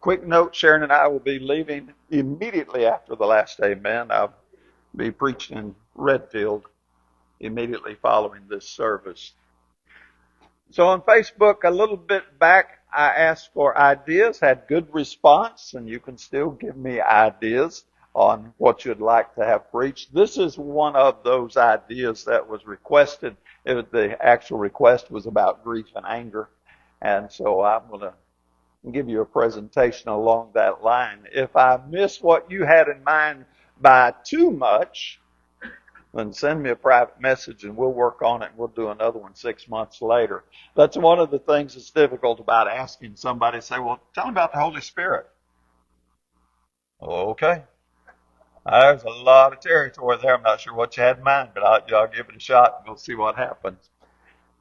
Quick note, Sharon and I will be leaving immediately after the last Amen. I'll be preaching in Redfield immediately following this service. So on Facebook, a little bit back, I asked for ideas, had good response, and you can still give me ideas on what you'd like to have preached. This is one of those ideas that was requested. The actual request was about grief and anger. And so I'm going to give you a presentation along that line. If I miss what you had in mind by too much, then send me a private message and we'll work on it and we'll do another one 6 months later. That's one of the things that's difficult about asking somebody, say, well, tell me about the Holy Spirit. Okay. There's a lot of territory there. I'm not sure what you had in mind, but I'll give it a shot and we'll see what happens.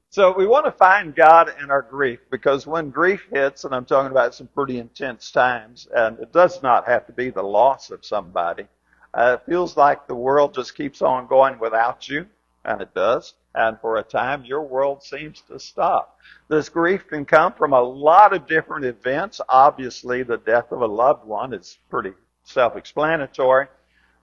So we want to find God in our grief, because when grief hits, and I'm talking about some pretty intense times, and it does not have to be the loss of somebody. It feels like the world just keeps on going without you, and it does. And for a time, your world seems to stop. This grief can come from a lot of different events. Obviously, the death of a loved one is pretty self-explanatory,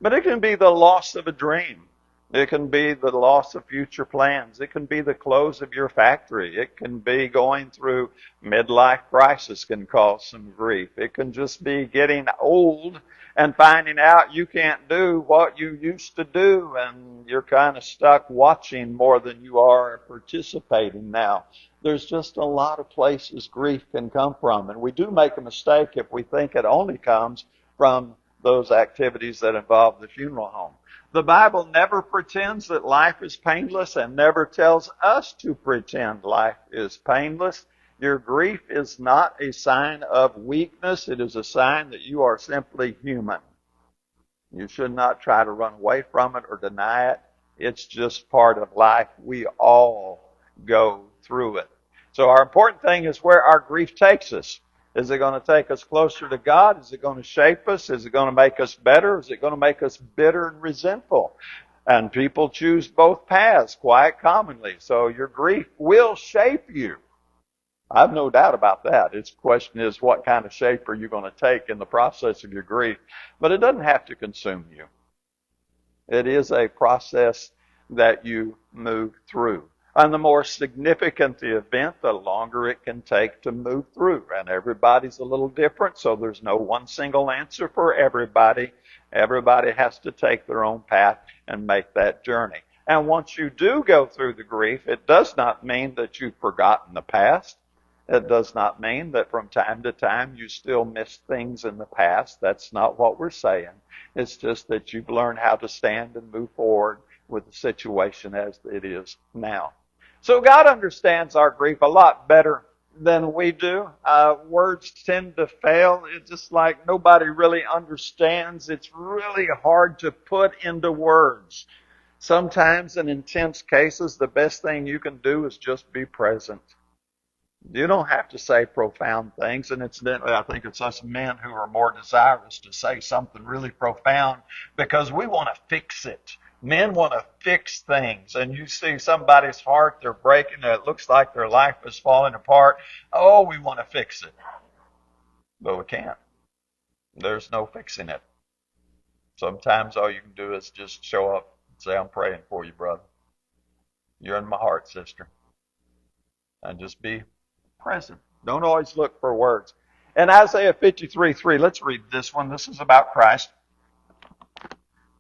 but it can be the loss of a dream. It can be the loss of future plans. It can be the close of your factory. It can be going through midlife crisis can cause some grief. It can just be getting old and finding out you can't do what you used to do, and you're kind of stuck watching more than you are participating now. There's just a lot of places grief can come from, and we do make a mistake if we think it only comes from those activities that involve the funeral home. The Bible never pretends that life is painless and never tells us to pretend life is painless. Your grief is not a sign of weakness. It is a sign that you are simply human. You should not try to run away from it or deny it. It's just part of life. We all go through it. So our important thing is where our grief takes us. Is it going to take us closer to God? Is it going to shape us? Is it going to make us better? Is it going to make us bitter and resentful? And people choose both paths quite commonly. So your grief will shape you. I have no doubt about that. Its question is, what kind of shape are you going to take in the process of your grief? But it doesn't have to consume you. It is a process that you move through. And the more significant the event, the longer it can take to move through. And everybody's a little different, so there's no one single answer for everybody. Everybody has to take their own path and make that journey. And once you do go through the grief, it does not mean that you've forgotten the past. It does not mean that from time to time you still miss things in the past. That's not what we're saying. It's just that you've learned how to stand and move forward with the situation as it is now. So God understands our grief a lot better than we do. Words tend to fail. It's just like nobody really understands. It's really hard to put into words. Sometimes in intense cases, the best thing you can do is just be present. You don't have to say profound things, and incidentally, I think it's us men who are more desirous to say something really profound because we want to fix it. Men want to fix things, and you see somebody's heart, they're breaking, it looks like their life is falling apart. Oh, we want to fix it. But we can't. There's no fixing it. Sometimes all you can do is just show up and say, I'm praying for you, brother. You're in my heart, sister. And just be present. Don't always look for words. In Isaiah 53:3, let's read this one. This is about Christ.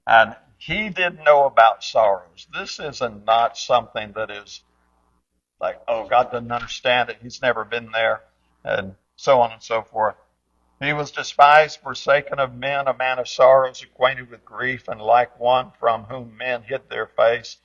And he did know about sorrows. This is not something that is like, oh, God doesn't understand it. He's never been there, and so on and so forth. He was despised, forsaken of men, a man of sorrows, acquainted with grief, and like one from whom men hid their face.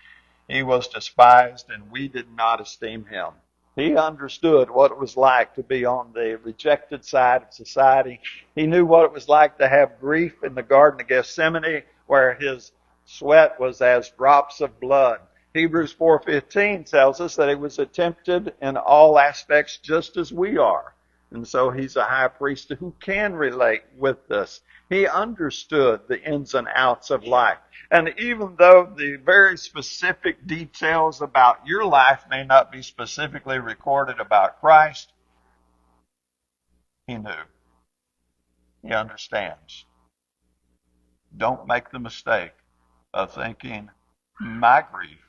He was despised, and we did not esteem him. He understood what it was like to be on the rejected side of society. He knew what it was like to have grief in the Garden of Gethsemane, where his sweat was as drops of blood. Hebrews 4:15 tells us that he was tempted in all aspects just as we are. And so he's a high priest who can relate with us. He understood the ins and outs of life. And even though the very specific details about your life may not be specifically recorded about Christ, he knew. He understands. Don't make the mistake of thinking my grief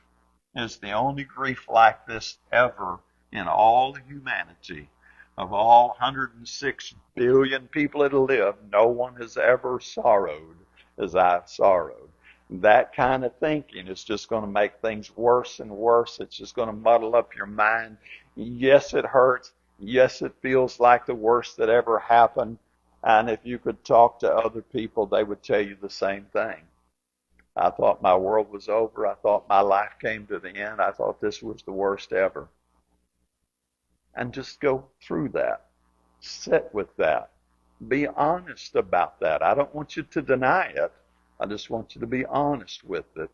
is the only grief like this ever in all humanity. Of all 106 billion people that live, no one has ever sorrowed as I've sorrowed. That kind of thinking is just going to make things worse and worse. It's just going to muddle up your mind. Yes, it hurts. Yes, it feels like the worst that ever happened. And if you could talk to other people, they would tell you the same thing. I thought my world was over. I thought my life came to the end. I thought this was the worst ever. And just go through that. Sit with that. Be honest about that. I don't want you to deny it. I just want you to be honest with it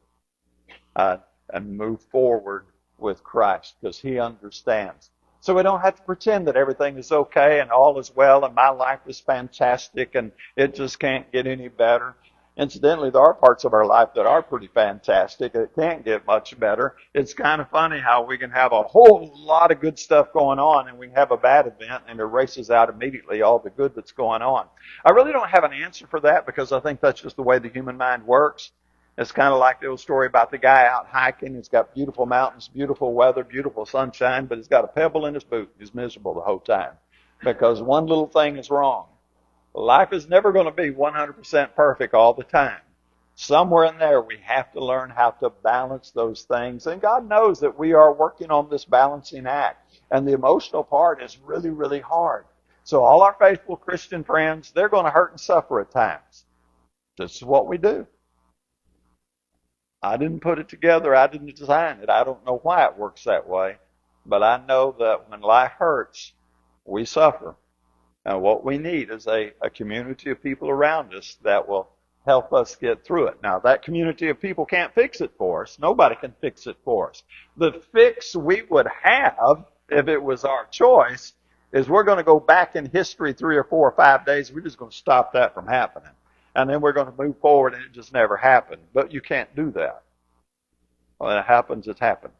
uh, and move forward with Christ because He understands. So we don't have to pretend that everything is okay and all is well and my life is fantastic and it just can't get any better. Incidentally, there are parts of our life that are pretty fantastic. It can't get much better. It's kind of funny how we can have a whole lot of good stuff going on and we can have a bad event and it erases out immediately all the good that's going on. I really don't have an answer for that because I think that's just the way the human mind works. It's kind of like the old story about the guy out hiking. He's got beautiful mountains, beautiful weather, beautiful sunshine, but he's got a pebble in his boot. He's miserable the whole time because one little thing is wrong. Life is never going to be 100% perfect all the time. Somewhere in there, we have to learn how to balance those things. And God knows that we are working on this balancing act. And the emotional part is really, really hard. So all our faithful Christian friends, they're going to hurt and suffer at times. This is what we do. I didn't put it together. I didn't design it. I don't know why it works that way. But I know that when life hurts, we suffer. And what we need is a community of people around us that will help us get through it. Now, that community of people can't fix it for us. Nobody can fix it for us. The fix we would have, if it was our choice, is we're going to go back in history 3 or 4 or 5 days. We're just going to stop that from happening. And then we're going to move forward and it just never happened. But you can't do that. When it happens, it's happened.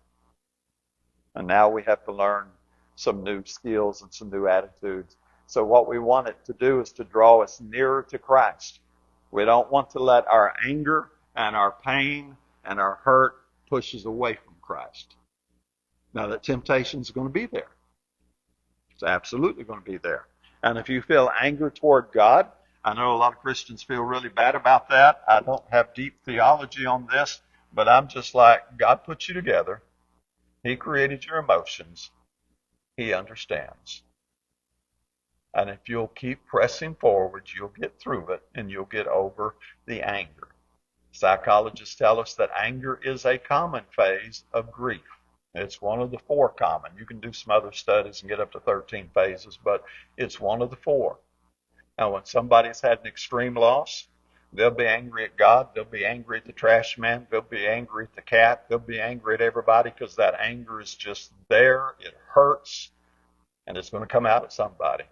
And now we have to learn some new skills and some new attitudes. So what we want it to do is to draw us nearer to Christ. We don't want to let our anger and our pain and our hurt push us away from Christ. Now, that temptation is going to be there. It's absolutely going to be there. And if you feel anger toward God, I know a lot of Christians feel really bad about that. I don't have deep theology on this, but I'm just like, God put you together. He created your emotions. He understands. And if you'll keep pressing forward, you'll get through it and you'll get over the anger. Psychologists tell us that anger is a common phase of grief. It's one of the 4 common. You can do some other studies and get up to 13 phases, but it's one of the 4. And when somebody's had an extreme loss, they'll be angry at God. They'll be angry at the trash man. They'll be angry at the cat. They'll be angry at everybody because that anger is just there. It hurts, and it's going to come out at somebody.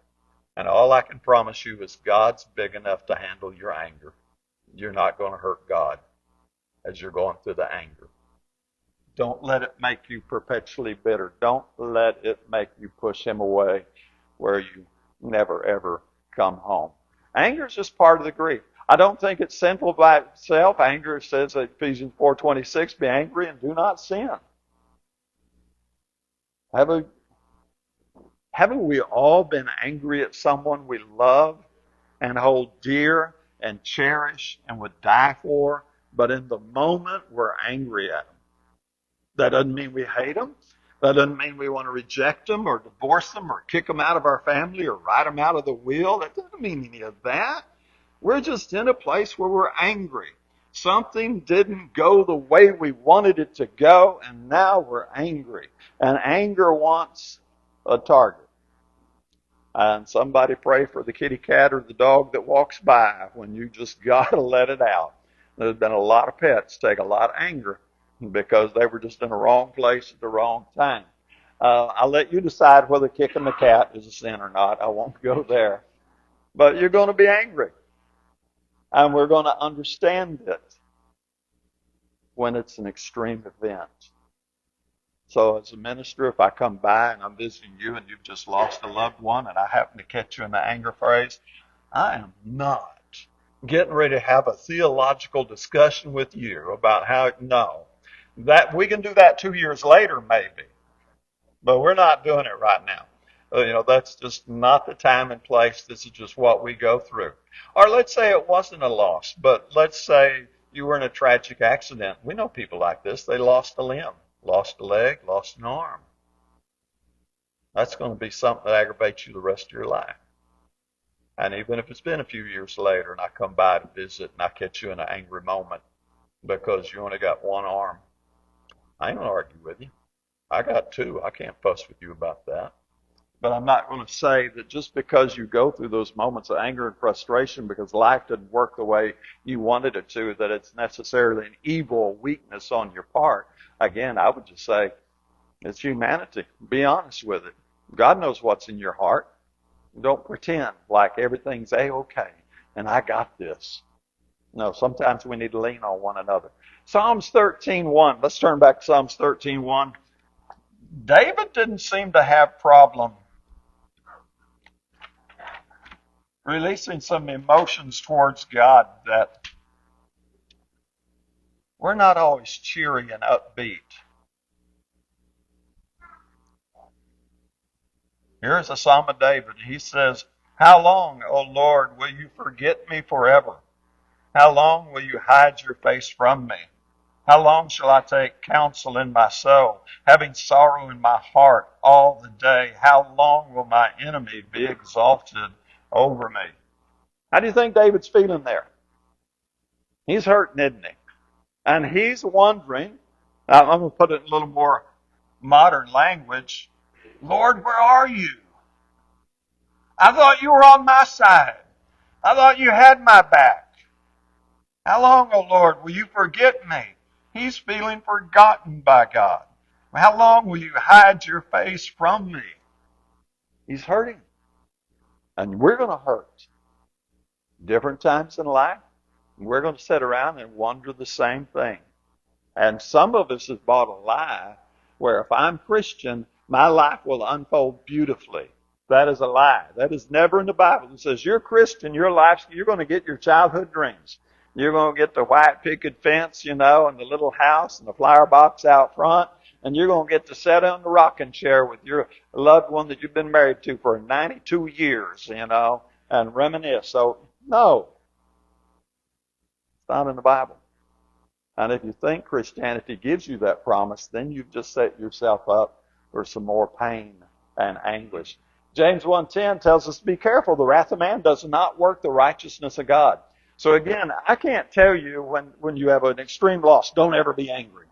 And all I can promise you is God's big enough to handle your anger. You're not going to hurt God as you're going through the anger. Don't let it make you perpetually bitter. Don't let it make you push Him away where you never, ever come home. Anger is just part of the grief. I don't think it's sinful by itself. Anger says in Ephesians 4:26, be angry and do not sin. Haven't we all been angry at someone we love and hold dear and cherish and would die for, but in the moment we're angry at them? That doesn't mean we hate them. That doesn't mean we want to reject them or divorce them or kick them out of our family or write them out of the will. That doesn't mean any of that. We're just in a place where we're angry. Something didn't go the way we wanted it to go, and now we're angry. And anger wants a target. And somebody pray for the kitty cat or the dog that walks by when you just got to let it out. There's been a lot of pets take a lot of anger because they were just in the wrong place at the wrong time. I'll let you decide whether kicking the cat is a sin or not. I won't go there. But you're going to be angry. And we're going to understand it when it's an extreme event. So as a minister, if I come by and I'm visiting you and you've just lost a loved one and I happen to catch you in the anger phase, I am not getting ready to have a theological discussion with you about how, no. That we can do that 2 years later, maybe, but we're not doing it right now. That's just not the time and place. This is just what we go through. Or let's say it wasn't a loss, but let's say you were in a tragic accident. We know people like this. They lost a limb, lost a leg, lost an arm. That's going to be something that aggravates you the rest of your life. And even if it's been a few years later and I come by to visit and I catch you in an angry moment because you only got one arm, I ain't going to argue with you. I got two. I can't fuss with you about that. But I'm not going to say that just because you go through those moments of anger and frustration because life didn't work the way you wanted it to, that it's necessarily an evil weakness on your part. Again, I would just say it's humanity. Be honest with it. God knows what's in your heart. Don't pretend like everything's A-okay and I got this. No, sometimes we need to lean on one another. Psalms 13:1. Let's turn back to Psalms 13:1. David didn't seem to have problem releasing some emotions towards God that we're not always cheery and upbeat. Here's a Psalm of David. He says, "How long, O Lord, will you forget me forever? How long will you hide your face from me? How long shall I take counsel in my soul, having sorrow in my heart all the day? How long will my enemy be exalted over me?" How do you think David's feeling there? He's hurting, isn't he? And he's wondering, I'm going to put it in a little more modern language, Lord, where are you? I thought you were on my side. I thought you had my back. How long, O Lord, will you forget me? He's feeling forgotten by God. How long will you hide your face from me? He's hurting. And we're going to hurt. Different times in life, we're going to sit around and wonder the same thing. And some of us have bought a lie where if I'm Christian, my life will unfold beautifully. That is a lie. That is never in the Bible. It says you're Christian, you're going to get your childhood dreams. You're going to get the white picket fence, and the little house and the flower box out front, and you're going to get to sit on the rocking chair with your loved one that you've been married to for 92 years, and reminisce. So, no, it's not in the Bible. And if you think Christianity gives you that promise, then you've just set yourself up for some more pain and anguish. James 1:10 tells us to be careful. The wrath of man does not work the righteousness of God. So again, I can't tell you when you have an extreme loss, don't ever be angry.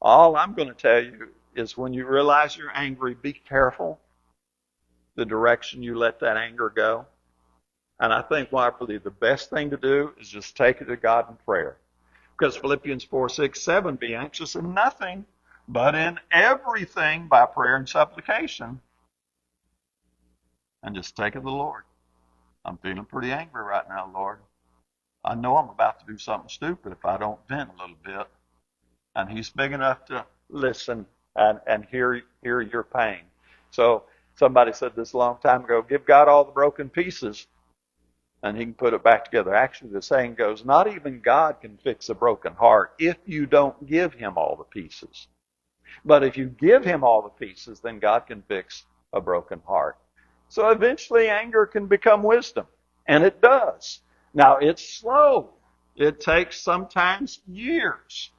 All I'm going to tell you is when you realize you're angry, be careful the direction you let that anger go. And I think I believe the best thing to do is just take it to God in prayer. Because Philippians 4:6-7, be anxious in nothing, but in everything by prayer and supplication. And just take it to the Lord. I'm feeling pretty angry right now, Lord. I know I'm about to do something stupid if I don't vent a little bit. And He's big enough to listen and hear your pain. So somebody said this a long time ago, give God all the broken pieces and He can put it back together. Actually, the saying goes, not even God can fix a broken heart if you don't give Him all the pieces. But if you give Him all the pieces, then God can fix a broken heart. So eventually anger can become wisdom. And it does. Now, it's slow. It takes sometimes years.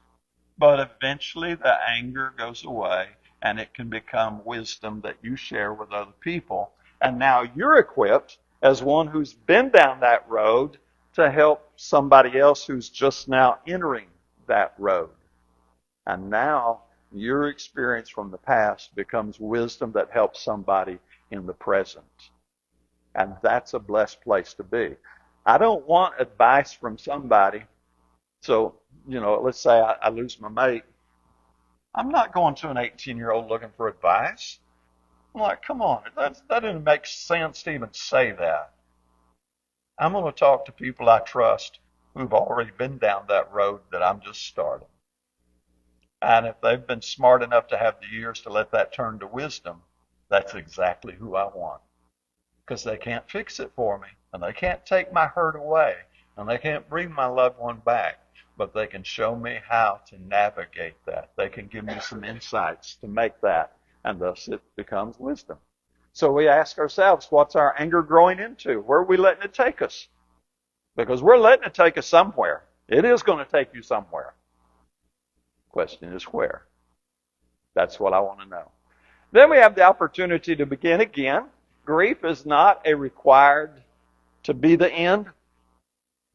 But eventually the anger goes away and it can become wisdom that you share with other people. And now you're equipped as one who's been down that road to help somebody else who's just now entering that road. And now your experience from the past becomes wisdom that helps somebody in the present. And that's a blessed place to be. I don't want advice from somebody. So, let's say I lose my mate. I'm not going to an 18-year-old looking for advice. I'm like, come on, that doesn't make sense to even say that. I'm going to talk to people I trust who've already been down that road that I'm just starting. And if they've been smart enough to have the years to let that turn to wisdom, that's exactly who I want. because they can't fix it for me, and they can't take my hurt away, and they can't bring my loved one back, but they can show me how to navigate that. They can give me some insights to make that, and thus it becomes wisdom. So we ask ourselves, what's our anger growing into? Where are we letting it take us? Because we're letting it take us somewhere. It is going to take you somewhere. Question is where? That's what I want to know. Then we have the opportunity to begin again. Grief is not a required to be the end.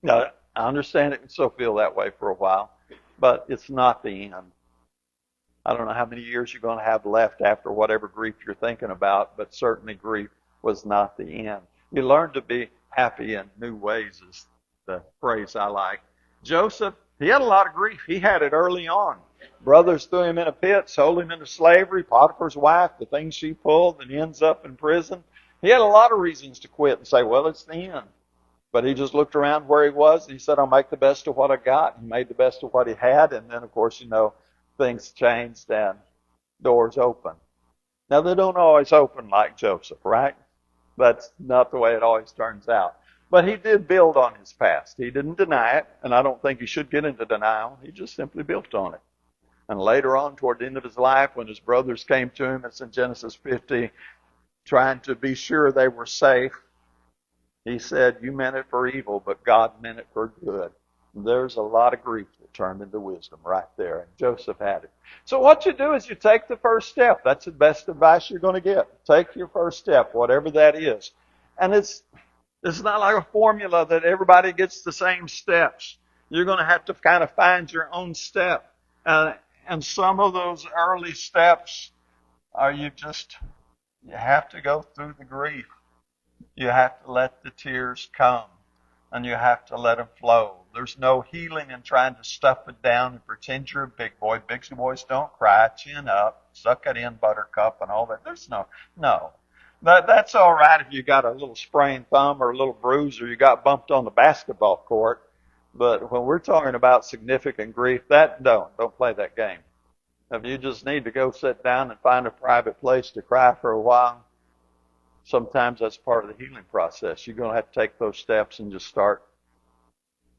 Now, I understand it can still feel that way for a while, but it's not the end. I don't know how many years you're going to have left after whatever grief you're thinking about, but certainly grief was not the end. You learn to be happy in new ways is the phrase I like. Joseph, he had a lot of grief. He had it early on. Brothers threw him in a pit, sold him into slavery. Potiphar's wife, the things she pulled, and he ends up in prison. He had a lot of reasons to quit and say, well, it's the end. But he just looked around where he was, and he said, I'll make the best of what I got. He made the best of what he had, and then, of course, things changed and doors opened. Now, they don't always open like Joseph, right? That's not the way it always turns out. But he did build on his past. He didn't deny it, and I don't think he should get into denial. He just simply built on it. And later on, toward the end of his life, when his brothers came to him, it's in Genesis 50, trying to be sure they were safe, he said, you meant it for evil, but God meant it for good. And there's a lot of grief that turned into wisdom right there, and Joseph had it. So what you do is you take the first step. That's the best advice you're going to get. Take your first step, whatever that is. And it's not like a formula that everybody gets the same steps. You're going to have to kind of find your own step. And some of those early steps are you have to go through the grief. You have to let the tears come, and you have to let them flow. There's no healing in trying to stuff it down and pretend you're a big boy. Big boys don't cry, chin up, suck it in, buttercup, and all that. There's no. That's all right if you got a little sprained thumb or a little bruise or you got bumped on the basketball court. But when we're talking about significant grief, don't play that game. If you just need to go sit down and find a private place to cry for a while, sometimes that's part of the healing process. You're going to have to take those steps and just start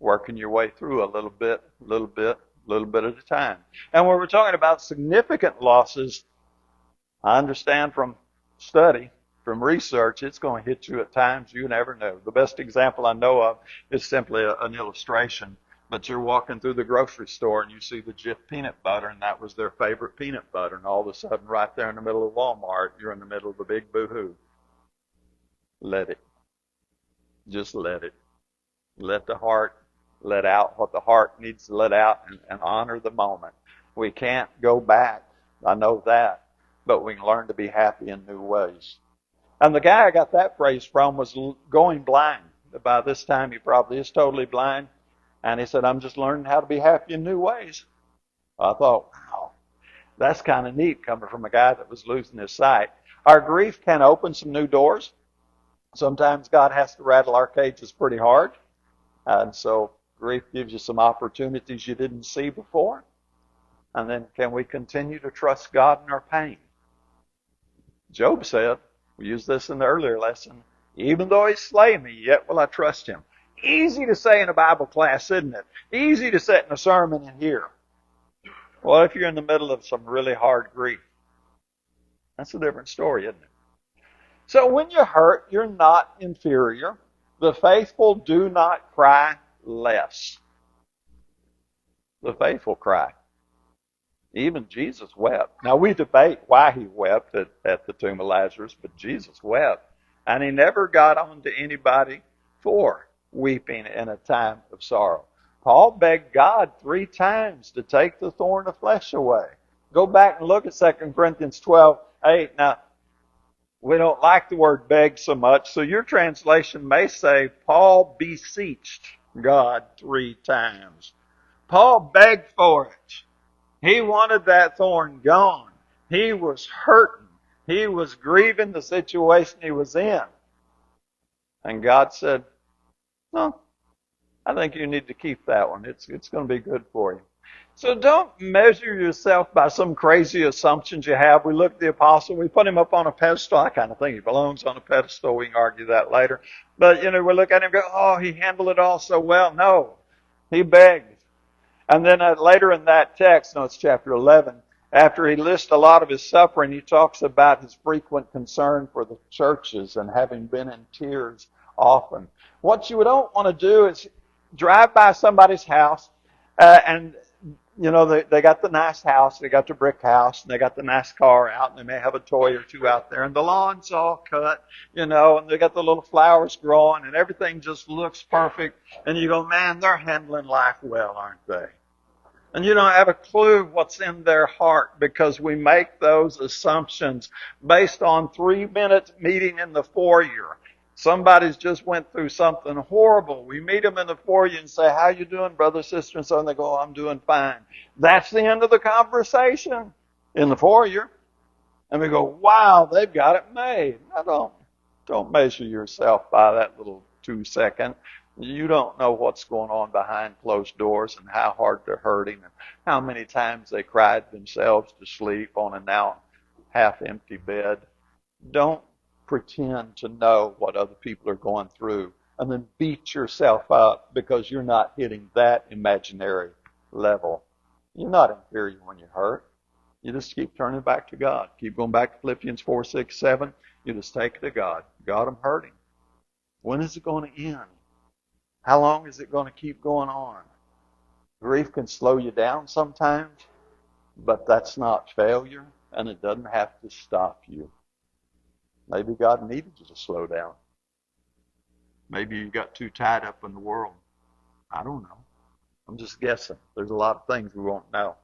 working your way through a little bit at a time. And when we're talking about significant losses, I understand from study, from research, it's going to hit you at times you never know. The best example I know of is simply an illustration. But you're walking through the grocery store and you see the Jif peanut butter, and that was their favorite peanut butter. And all of a sudden, right there in the middle of Walmart, you're in the middle of the big boo-hoo. Let it. Just let it. Let the heart let out what the heart needs to let out, and honor the moment. We can't go back. I know that. But we can learn to be happy in new ways. And the guy I got that phrase from was going blind. By this time, he probably is totally blind. And he said, I'm just learning how to be happy in new ways. I thought, wow, that's kind of neat coming from a guy that was losing his sight. Our grief can open some new doors. Sometimes God has to rattle our cages pretty hard. And so grief gives you some opportunities you didn't see before. And then can we continue to trust God in our pain? Job said, we used this in the earlier lesson, even though he slay me, yet will I trust him. Easy to say in a Bible class, isn't it? Easy to sit in a sermon and hear. Well, if you're in the middle of some really hard grief, that's a different story, isn't it? So when you're hurt, you're not inferior. The faithful do not cry less. The faithful cry. Even Jesus wept. Now we debate why he wept at the tomb of Lazarus, but Jesus wept. And he never got on to anybody for weeping in a time of sorrow. Paul begged God 3 times to take the thorn of flesh away. Go back and look at 2 Corinthians 12:8. Now, we don't like the word beg so much, so your translation may say, Paul beseeched God 3 times. Paul begged for it. He wanted that thorn gone. He was hurting. He was grieving the situation he was in. And God said, no, I think you need to keep that one. It's going to be good for you. So don't measure yourself by some crazy assumptions you have. We look at the apostle, we put him up on a pedestal. I kind of think he belongs on a pedestal. We can argue that later. But, we look at him and go, oh, he handled it all so well. No, he begged. And then later in that text, no, it's chapter 11, after he lists a lot of his suffering, he talks about his frequent concern for the churches and having been in tears often. What you don't want to do is drive by somebody's house and they got the nice house, they got the brick house, and they got the nice car out, and they may have a toy or two out there, and the lawn's all cut, and they got the little flowers growing, and everything just looks perfect, and you go, man, they're handling life well, aren't they? And you don't have a clue what's in their heart because we make those assumptions based on 3 minutes meeting in the foyer. Somebody's just went through something horrible. We meet them in the foyer and say, how you doing, brother, sister, and so, and they go, oh, I'm doing fine. That's the end of the conversation in the foyer. And we go, wow, they've got it made. Now don't measure yourself by that little 2 second. You don't know what's going on behind closed doors and how hard they're hurting and how many times they cried themselves to sleep on a now half-empty bed. Don't pretend to know what other people are going through and then beat yourself up because you're not hitting that imaginary level. You're not inferior when you're hurt. You just keep turning back to God. Keep going back to Philippians 4, 6, 7. You just take it to God. God, I'm hurting. When is it going to end? How long is it going to keep going on? Grief can slow you down sometimes, but that's not failure, and it doesn't have to stop you. Maybe God needed you to slow down. Maybe you got too tied up in the world. I don't know. I'm just guessing. There's a lot of things we won't know.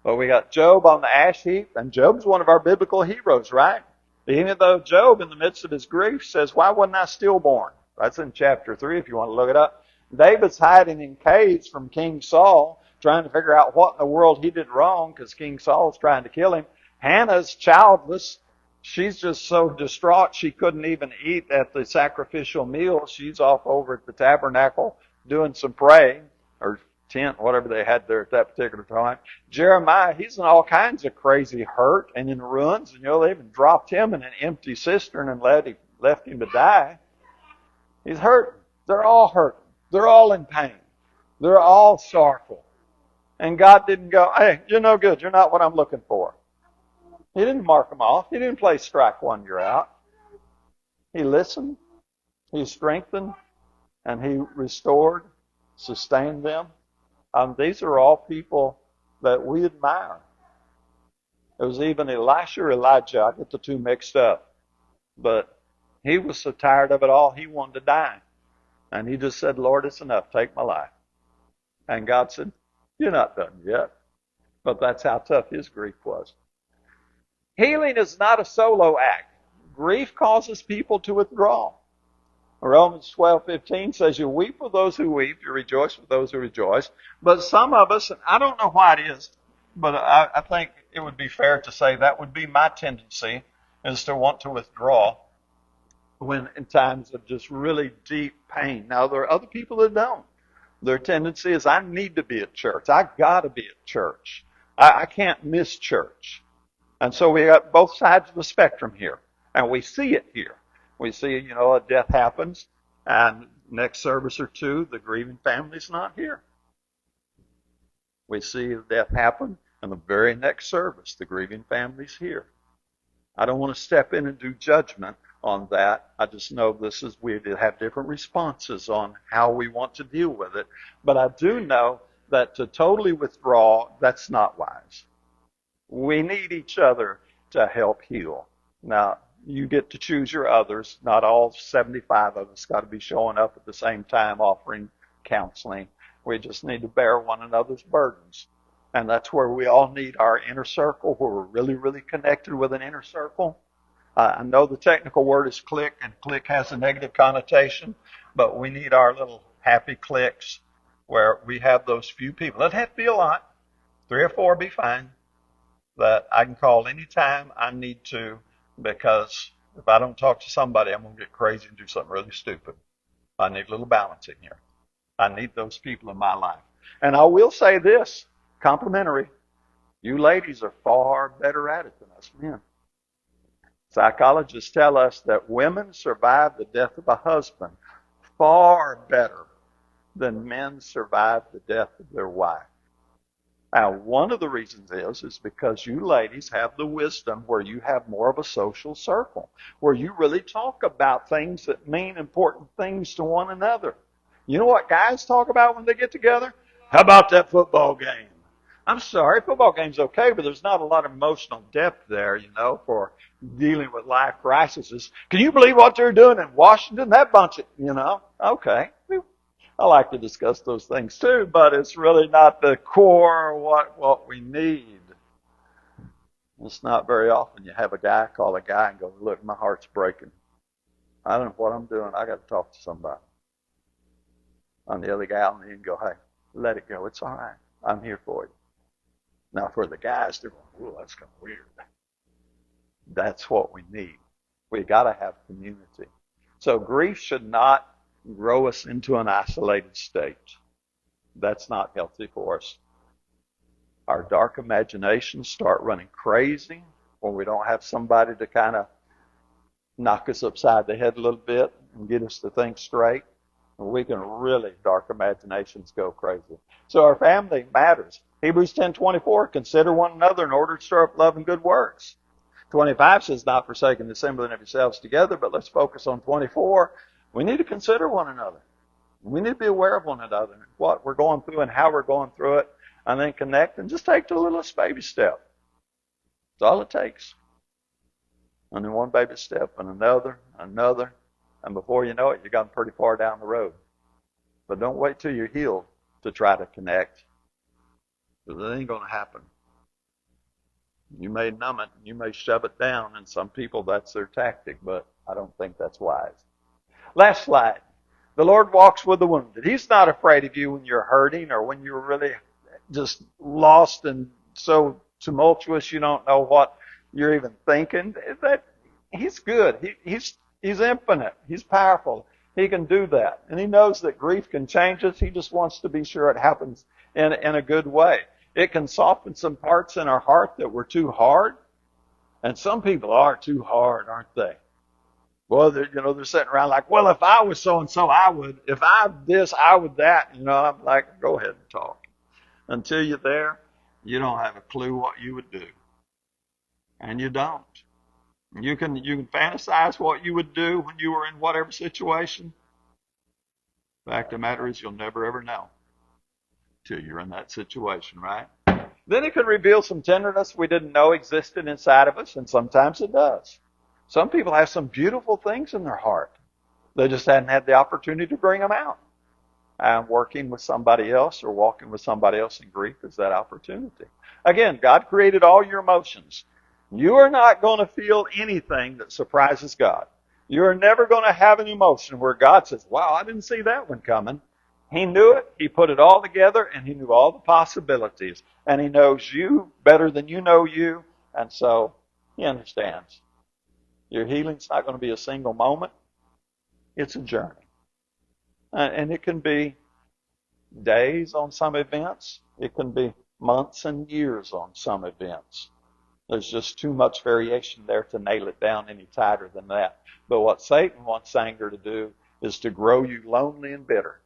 But we got Job on the ash heap, and Job's one of our biblical heroes, right? Even though Job, in the midst of his grief, says, why wasn't I stillborn? That's in chapter 3 if you want to look it up. David's hiding in caves from King Saul, trying to figure out what in the world he did wrong because King Saul's trying to kill him. Hannah's childless. She's just so distraught she couldn't even eat at the sacrificial meal. She's off over at the tabernacle doing some praying, or tent, whatever they had there at that particular time. Jeremiah, he's in all kinds of crazy hurt and in ruins. And they even dropped him in an empty cistern and left him to die. He's hurting. They're all hurting. They're all in pain. They're all sorrowful. And God didn't go, hey, you're no good. You're not what I'm looking for. He didn't mark them off. He didn't play strike one, you're out. He listened. He strengthened. And he restored, sustained them. These are all people that we admire. There was even Elisha or Elijah. I get the two mixed up. But he was so tired of it all, he wanted to die. And he just said, Lord, it's enough. Take my life. And God said, you're not done yet. But that's how tough his grief was. Healing is not a solo act. Grief causes people to withdraw. Romans 12:15 says, you weep with those who weep, you rejoice with those who rejoice. But some of us, and I don't know why it is, but I think it would be fair to say that would be my tendency, is to want to withdraw when in times of just really deep pain. Now, there are other people that don't. Their tendency is, I need to be at church. I got to be at church. I can't miss church. And so we got both sides of the spectrum here. And we see it here. We see, a death happens, and next service or two, the grieving family's not here. We see a death happen, and the very next service, the grieving family's here. I don't want to step in and do judgment on that. I just know we have different responses on how we want to deal with it. But I do know that to totally withdraw, that's not wise. We need each other to help heal. Now, you get to choose your others. Not all 75 of us got to be showing up at the same time offering counseling. We just need to bear one another's burdens. And that's where we all need our inner circle, where we're really, really connected with an inner circle. I know the technical word is clique, and clique has a negative connotation, but we need our little happy cliques where we have those few people. It doesn't have to be a lot. 3 or 4 be fine. That I can call anytime I need to, because if I don't talk to somebody, I'm going to get crazy and do something really stupid. I need a little balance in here. I need those people in my life. And I will say this, Complementary. You ladies are far better at it than us men. Psychologists tell us that women survive the death of a husband far better than men survive the death of their wife. Now, one of the reasons is because you ladies have the wisdom where you have more of a social circle, where you really talk about things that mean important things to one another. You know what guys talk about when they get together? How about that football game? I'm sorry, football game's okay, but there's not a lot of emotional depth there, for dealing with life crises. Can you believe what they're doing in Washington? That bunch of, okay. I like to discuss those things too, but it's really not the core what we need. It's not very often you have a guy call a guy and go, look, my heart's breaking. I don't know what I'm doing. I got to talk to somebody. And the other guy on the end go, hey, let it go. It's all right. I'm here for you. Now for the guys, they're going, ooh, that's kind of weird. That's what we need. We got to have community. So grief should not grow us into an isolated state. That's not healthy for us. Our dark imaginations start running crazy when we don't have somebody to kind of knock us upside the head a little bit and get us to think straight. And we can really, dark imaginations go crazy. So our family matters. Hebrews 10:24, consider one another in order to stir up love and good works. 25 says, not forsaking the assembling of yourselves together, but let's focus on 24. We need to consider one another. We need to be aware of one another, what we're going through and how we're going through it, and then connect and just take the littlest baby step. That's all it takes. And then one baby step and another, and before you know it, you've gotten pretty far down the road. But don't wait till you're healed to try to connect, because it ain't going to happen. You may numb it, you may shove it down, and some people, that's their tactic, but I don't think that's wise. Last slide. The Lord walks with the wounded. He's not afraid of you when you're hurting or when you're really just lost and so tumultuous you don't know what you're even thinking. He's good. He's infinite. He's powerful. He can do that. And he knows that grief can change us. He just wants to be sure it happens in a good way. It can soften some parts in our heart that were too hard. And some people are too hard, aren't they? Well, they're sitting around like, well, if I was so-and-so, I would. If I this, I would that. I'm like, go ahead and talk. Until you're there, you don't have a clue what you would do. And you don't. You can fantasize what you would do when you were in whatever situation. The fact of the matter is, you'll never ever know till you're in that situation, right? Then it can reveal some tenderness we didn't know existed inside of us, and sometimes it does. Some people have some beautiful things in their heart. They just hadn't had the opportunity to bring them out. And working with somebody else or walking with somebody else in grief is that opportunity. Again, God created all your emotions. You are not going to feel anything that surprises God. You're never going to have an emotion where God says, wow, I didn't see that one coming. He knew it. He put it all together, and he knew all the possibilities. And he knows you better than you know you. And so he understands. Your healing's not going to be a single moment. It's a journey. And it can be days on some events. It can be months and years on some events. There's just too much variation there to nail it down any tighter than that. But what Satan wants anger to do is to grow you lonely and bitter.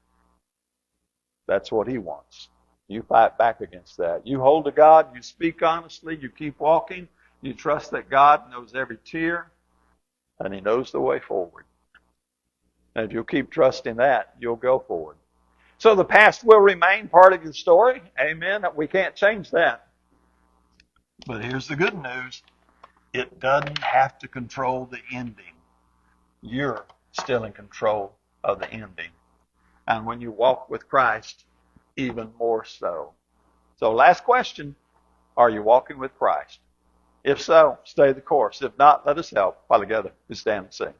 That's what he wants. You fight back against that. You hold to God, you speak honestly, you keep walking, you trust that God knows every tear, and he knows the way forward. And if you'll keep trusting that, you'll go forward. So the past will remain part of your story. Amen. We can't change that. But here's the good news. It doesn't have to control the ending. You're still in control of the ending. And when you walk with Christ, even more so. So last question. Are you walking with Christ? If so, stay the course. If not, let us help while together we stand and sing.